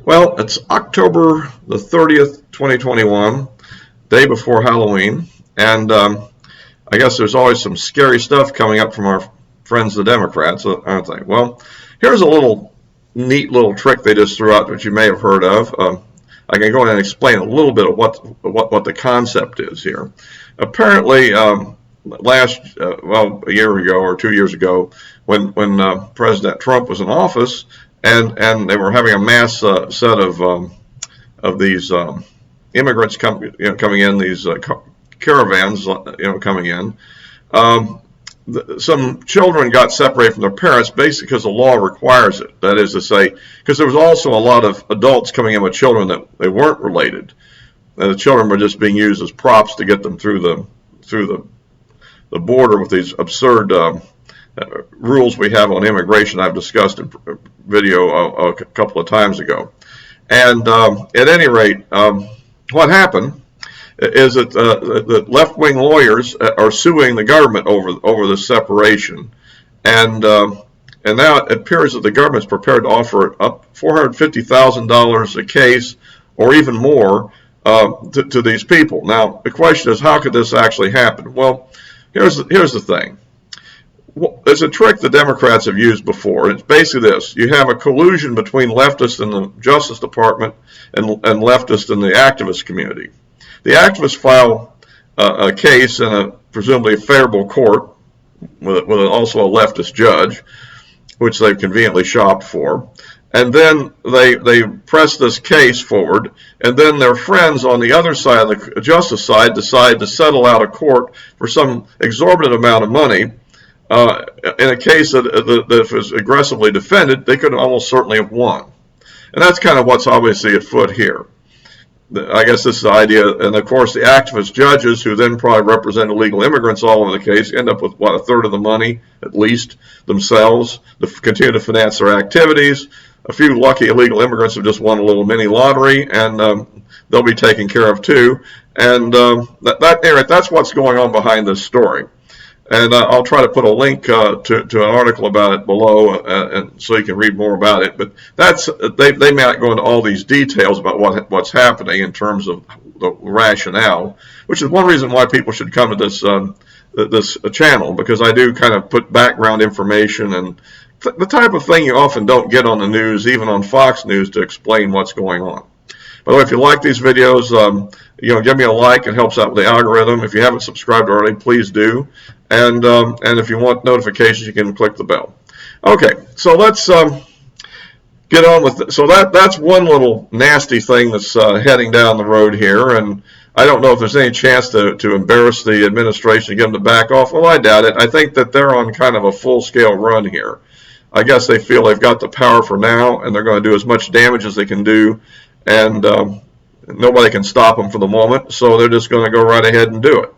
Well, it's October the 30th, 2021, day before Halloween, and I guess there's always some scary stuff coming up from our friends the Democrats, aren't they? Well, here's a neat little trick they just threw out, which you may have heard of. I can go ahead and explain a little bit of what the concept is here. Apparently, a year ago or 2 years ago, when President Trump was in office, and they were having a mass set of these immigrants coming in, these caravans, coming in. Some children got separated from their parents basically because the law requires it. That is to say, because there was also a lot of adults coming in with children that they weren't related. And the children were just being used as props to get them through the border with these absurd rules we have on immigration I've discussed in video a couple of times ago. And at any rate, what happened is that the left-wing lawyers are suing the government over this separation, and now it appears that the government's prepared to offer up $450,000 a case, or even more, to these people. Now, the question is, how could this actually happen? Well, here's the thing. It's a trick the Democrats have used before. It's basically this. You have a collusion between leftists in the Justice Department and leftists in the activist community. The activists file a case in a presumably favorable court with also a leftist judge, which they've conveniently shopped for. And then they press this case forward, and then their friends on the other side, the justice side, decide to settle out of court for some exorbitant amount of money. In a case that was aggressively defended, they could almost certainly have won. And that's kind of what's obviously at foot here. I guess this is the idea, and of course the activist judges, who then probably represent illegal immigrants all over the case, end up with, what, a third of the money, at least, themselves, to continue to finance their activities. A few lucky illegal immigrants have just won a little mini lottery, and they'll be taken care of too. And that's what's going on behind this story. And I'll try to put a link to an article about it below, and so you can read more about it. But they may not go into all these details about what's happening in terms of the rationale, which is one reason why people should come to this channel, because I do kind of put background information and the type of thing you often don't get on the news, even on Fox News, to explain what's going on. By the way, if you like these videos, give me a like. It helps out with the algorithm. If you haven't subscribed already, please do. And if you want notifications, you can click the bell. Okay, so let's get on with it. So that's one little nasty thing that's heading down the road here, and I don't know if there's any chance to embarrass the administration, get them to back off. Well, I doubt it. I think that they're on kind of a full-scale run here. I guess they feel they've got the power for now, and they're going to do as much damage as they can do, and nobody can stop them for the moment, so they're just going to go right ahead and do it.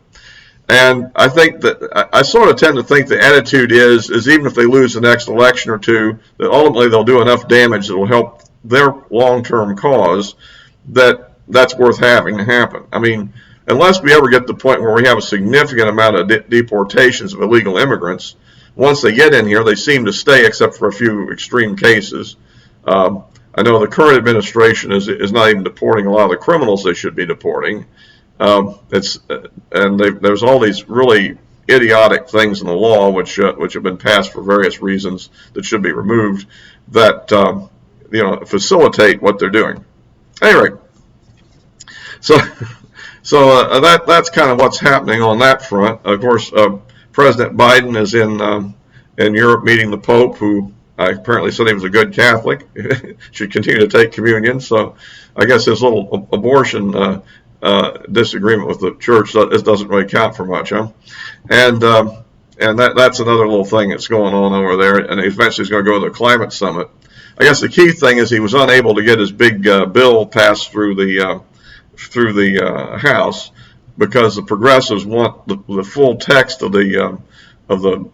And I think that I sort of tend to think the attitude is even if they lose the next election or two, that ultimately they'll do enough damage that will help their long-term cause that's worth having to happen. I mean, unless we ever get to the point where we have a significant amount of deportations of illegal immigrants, once they get in here, they seem to stay, except for a few extreme cases. I know the current administration is not even deporting a lot of the criminals they should be deporting. There's all these really idiotic things in the law which have been passed for various reasons that should be removed that facilitate what they're doing. Anyway, so that's kind of what's happening on that front. Of course, President Biden is in Europe meeting the Pope, who apparently said he was a good Catholic, should continue to take communion. So I guess his little abortion disagreement with the church doesn't really count for much, huh? And that's another little thing that's going on over there. And eventually he's going to go to the climate summit. I guess the key thing is he was unable to get his big bill passed through the House, because the progressives want the full text of the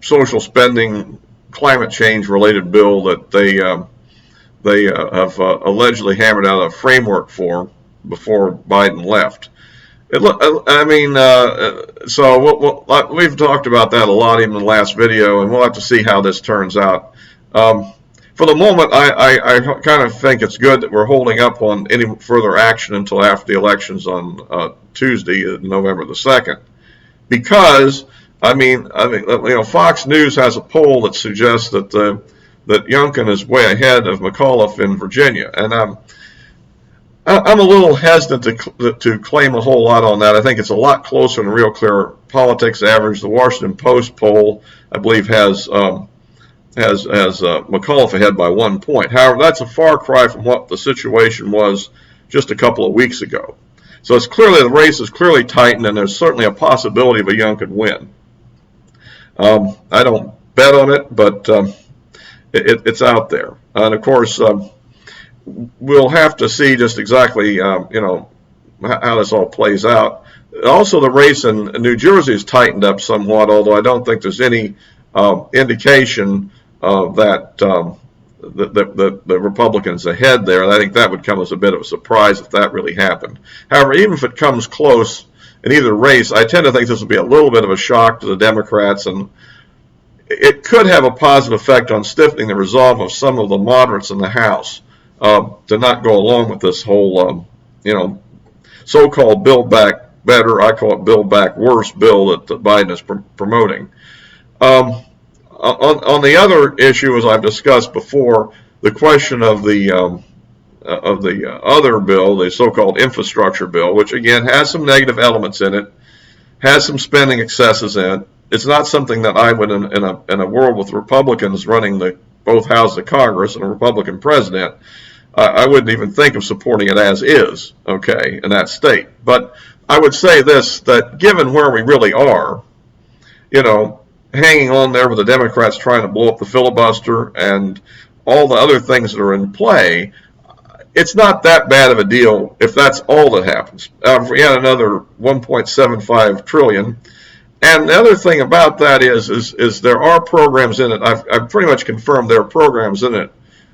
social spending, climate change related bill that they have allegedly hammered out a framework for before Biden left. So we've talked about that a lot even in the last video, and we'll have to see how this turns out. for the moment, I kind of think it's good that we're holding up on any further action until after the elections on Tuesday, November the 2nd, because Fox News has a poll that suggests that that Youngkin is way ahead of McAuliffe in Virginia, and I'm a little hesitant to claim a whole lot on that. I think it's a lot closer than Real Clear Politics average. The Washington Post poll, I believe, has McAuliffe ahead by 1 point. However, that's a far cry from what the situation was just a couple of weeks ago. So it's clearly, the race is clearly tightened, and there's certainly a possibility of a Youngkin win. I don't bet on it, but it's out there. And of course, we'll have to see just exactly, how this all plays out. Also, the race in New Jersey has tightened up somewhat, although I don't think there's any indication that the Republicans ahead there. And I think that would come as a bit of a surprise if that really happened. However, even if it comes close in either race, I tend to think this will be a little bit of a shock to the Democrats, and it could have a positive effect on stiffening the resolve of some of the moderates in the House to not go along with this whole, so-called Build Back Better, I call it Build Back Worse bill that Biden is promoting. On the other issue, as I've discussed before, the question of the other bill, the so-called infrastructure bill, which again has some negative elements in it, has some spending excesses in it. It's not something that I would, in a world with Republicans running both houses of Congress and a Republican president, I wouldn't even think of supporting it as is, okay, in that state. But I would say this, that given where we really are, hanging on there with the Democrats trying to blow up the filibuster and all the other things that are in play, it's not that bad of a deal if that's all that happens. If we had another 1.75 trillion. And the other thing about that is there are programs in it. I've pretty much confirmed there are programs in it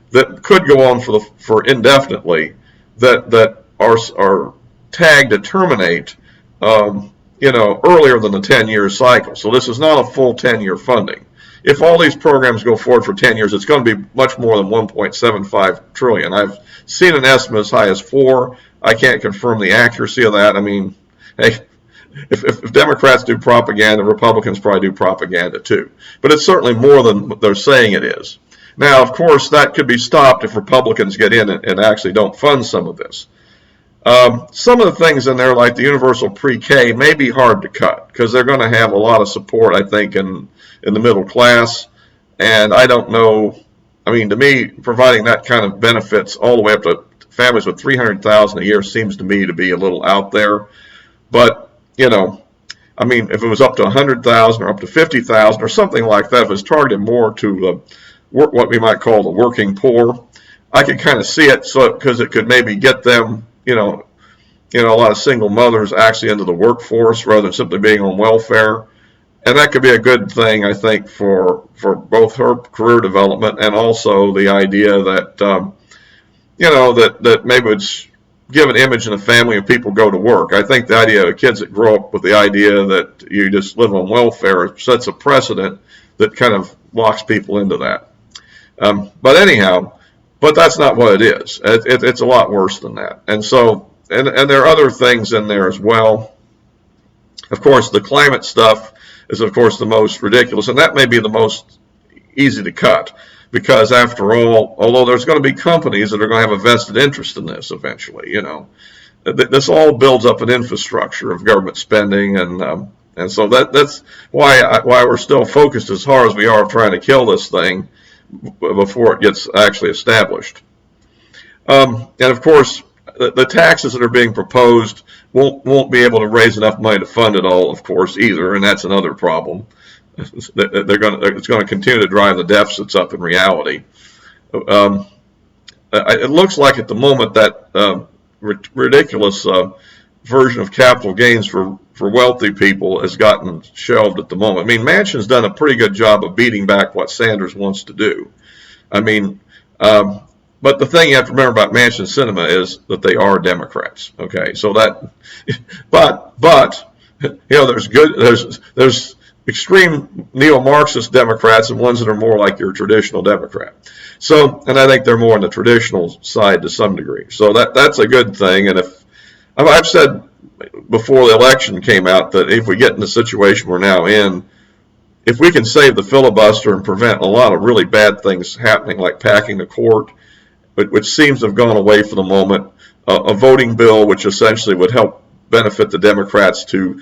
that could go on for indefinitely that are tagged to terminate earlier than the 10-year cycle. So this is not a full 10-year funding. If all these programs go forward for 10 years, it's going to be much more than 1.75 trillion. I've seen an estimate as high as 4. I can't confirm the accuracy of that. I mean, hey, if Democrats do propaganda, Republicans probably do propaganda too. But it's certainly more than they're saying it is. Now, of course, that could be stopped if Republicans get in and actually don't fund some of this. Some of the things in there, like the universal pre-K, may be hard to cut because they're going to have a lot of support, I think, in the middle class. And I don't know, I mean, to me, providing that kind of benefits all the way up to families with $300,000 a year seems to me to be a little out there. But, I mean, if it was up to $100,000 or up to $50,000 or something like that, if it was targeted more to what we might call the working poor, I could kind of see it, because it could maybe get them, a lot of single mothers actually into the workforce rather than simply being on welfare. And that could be a good thing, I think, for both her career development and also the idea that, that maybe it's give an image in the family and people go to work. I think the idea of kids that grow up with the idea that you just live on welfare sets a precedent that kind of locks people into that. But anyhow, that's not what it is. It's a lot worse than that. And so, and there are other things in there as well. Of course, the climate stuff is, of course, the most ridiculous, and that may be the most easy to cut. Because after all, although there's going to be companies that are going to have a vested interest in this eventually, this all builds up an infrastructure of government spending, and so that's why we're still focused as hard as we are trying to kill this thing before it gets actually established. And of course, the taxes that are being proposed won't be able to raise enough money to fund it all, of course, either, and that's another problem. It's going to continue to drive the deficits up in reality. It looks like at the moment that ridiculous version of capital gains for wealthy people has gotten shelved at the moment. I mean, Manchin's done a pretty good job of beating back what Sanders wants to do. I mean, but the thing you have to remember about Manchin Cinema is that they are Democrats. Okay, so that, but there's extreme neo-Marxist Democrats and ones that are more like your traditional Democrat. So, and I think they're more on the traditional side to some degree. So that's a good thing. And if I've said before the election came out that if we get in the situation we're now in, if we can save the filibuster and prevent a lot of really bad things happening, like packing the court, which seems to have gone away for the moment, a voting bill which essentially would help benefit the Democrats to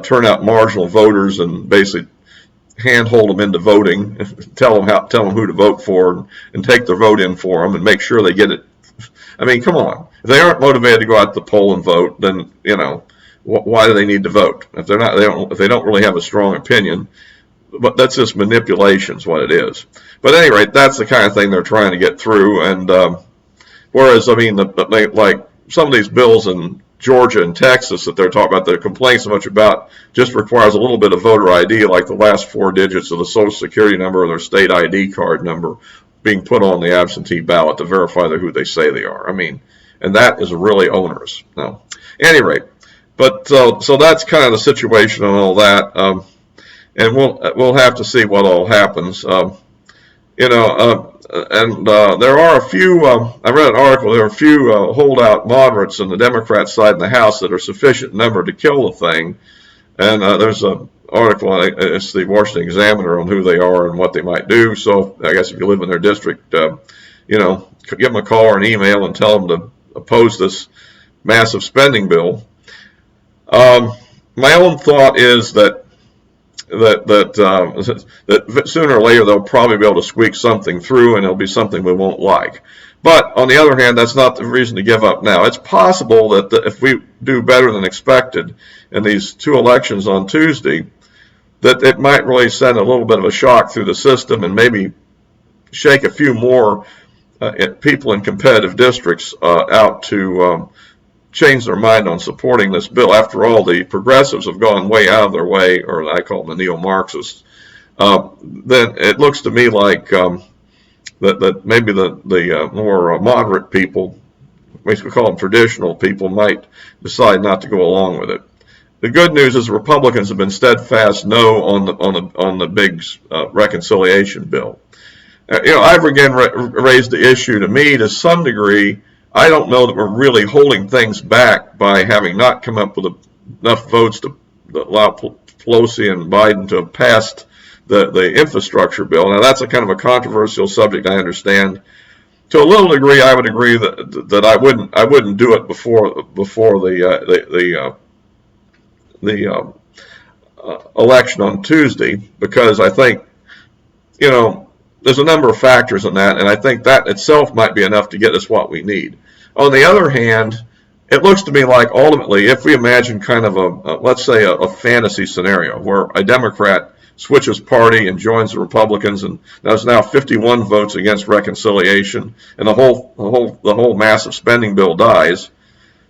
turn out marginal voters and basically handhold them into voting, tell them who to vote for, and take their vote in for them, and make sure they get it. I mean, come on. If they aren't motivated to go out to the poll and vote, then why do they need to vote? If they're not, if they don't really have a strong opinion. But that's just manipulation is what it is. But at any rate, that's the kind of thing they're trying to get through. And whereas, I mean, like some of these bills in Georgia and Texas that they're talking about, they're complaining so much about, just requires a little bit of voter ID, like the last 4 digits of the Social Security number or their state ID card number being put on the absentee ballot to verify who they say they are. I mean, and that is really onerous. Now, at any rate, but so that's kind of the situation and all that. And we'll have to see what all happens. And there are a few. I read an article. There are a few holdout moderates on the Democrat side in the House that are sufficient number to kill the thing. And there's an article. It's the Washington Examiner on who they are and what they might do. So I guess if you live in their district, give them a call or an email and tell them to oppose this massive spending bill. My own thought is that sooner or later they'll probably be able to squeak something through, and it'll be something we won't like. But on the other hand, that's not the reason to give up now. It's possible that if we do better than expected in these 2 elections on Tuesday, that it might really send a little bit of a shock through the system and maybe shake a few more people in competitive districts out to change their mind on supporting this bill. After all, the progressives have gone way out of their way, or I call them the neo-Marxists. Then it looks to me like that maybe the more moderate people, we call them traditional people, might decide not to go along with it. The good news is the Republicans have been steadfast no on the big reconciliation bill. I've again raised the issue. To me, to some degree, I don't know that we're really holding things back by having not come up with enough votes to allow Pelosi and Biden to have passed the infrastructure bill. Now, that's a kind of a controversial subject, I understand. To a little degree, I would agree that I wouldn't do it before the election on Tuesday, because I think there's a number of factors in that, and I think that itself might be enough to get us what we need. On the other hand, it looks to me like ultimately, if we imagine kind of let's say a fantasy scenario where a Democrat switches party and joins the Republicans, and there's now 51 votes against reconciliation, and the whole massive spending bill dies,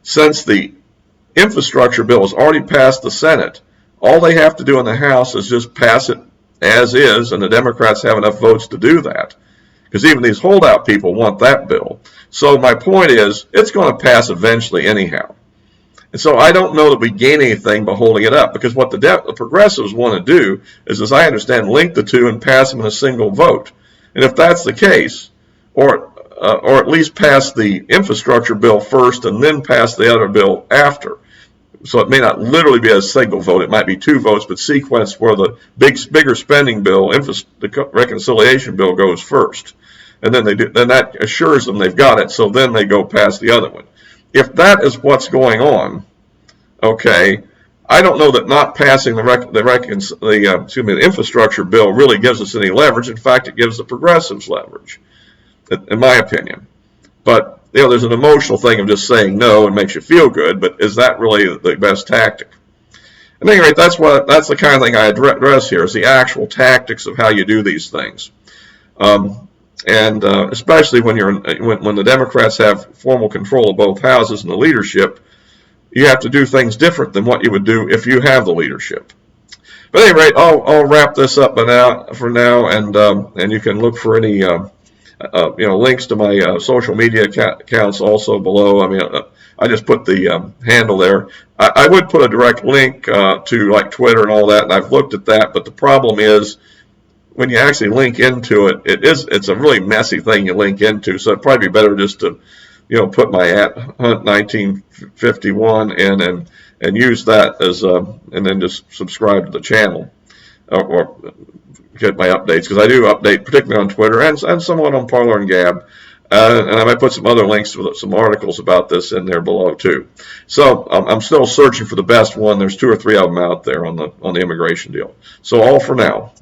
since the infrastructure bill has already passed the Senate, all they have to do in the House is just pass it as is, and the Democrats have enough votes to do that. Because even these holdout people want that bill. So my point is, it's going to pass eventually anyhow. And so I don't know that we gain anything by holding it up, because what the progressives want to do is, as I understand, link the two and pass them in a single vote. And if that's the case, or at least pass the infrastructure bill first and then pass the other bill after. So it may not literally be a single vote. It might be 2 votes, but sequenced where the bigger spending bill, the reconciliation bill, goes first. And then then that assures them they've got it, so then they go past the other one. If that is what's going on, okay, I don't know that not passing the infrastructure bill really gives us any leverage. In fact, it gives the progressives leverage, in my opinion. But there's an emotional thing of just saying no and makes you feel good, but is that really the best tactic? At any rate, that's the kind of thing I address here, is the actual tactics of how you do these things. And especially when the Democrats have formal control of both houses and the leadership, you have to do things different than what you would do if you have the leadership. But at any rate, I'll wrap this up for now, and you can look for any links to my social media accounts also below. I mean, I just put the handle there. I would put a direct link to like Twitter and all that, and I've looked at that. But the problem is, when you actually link into it, it's a really messy thing you link into. So it'd probably be better just to, put my Hunt 1951 in and use that as and then just subscribe to the channel or get my updates, because I do update particularly on Twitter and somewhat on Parler and Gab. And I might put some other links with some articles about this in there below too. So I'm still searching for the best one. There's 2 or 3 of them out there on the immigration deal. So all for now.